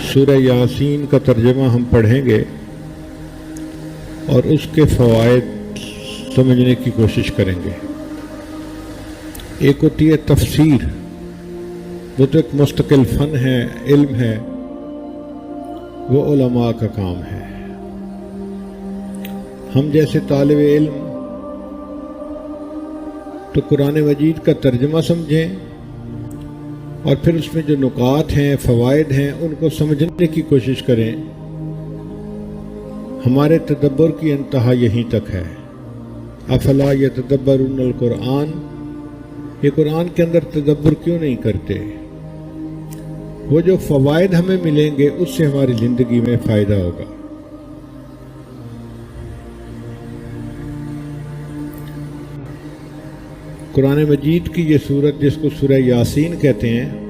सूरह यासीन का तर्जमा हम पढ़ेंगे और उसके फ़वाइद समझने की कोशिश करेंगे। एक होती है तफसीर, वो तो एक मुस्तकिल फ़न है, इल्म है, वो उलमा का काम है। हम जैसे तालिब इल्म तो कुरान मजीद का तर्जमा समझें और फिर उसमें जो नुकात हैं, फ़वाइद हैं, उनको समझने की कोशिश करें। हमारे तदब्बर की इंतहा यहीं तक है। अफला यतदब्बरुनल कुरान, ये कुरान के अंदर तदब्बर क्यों नहीं करते? वो जो फ़वाइद हमें मिलेंगे उससे हमारी ज़िंदगी में फ़ायदा होगा। कुरान मजीद की ये सूरत जिसको सूरह यासीन कहते हैं,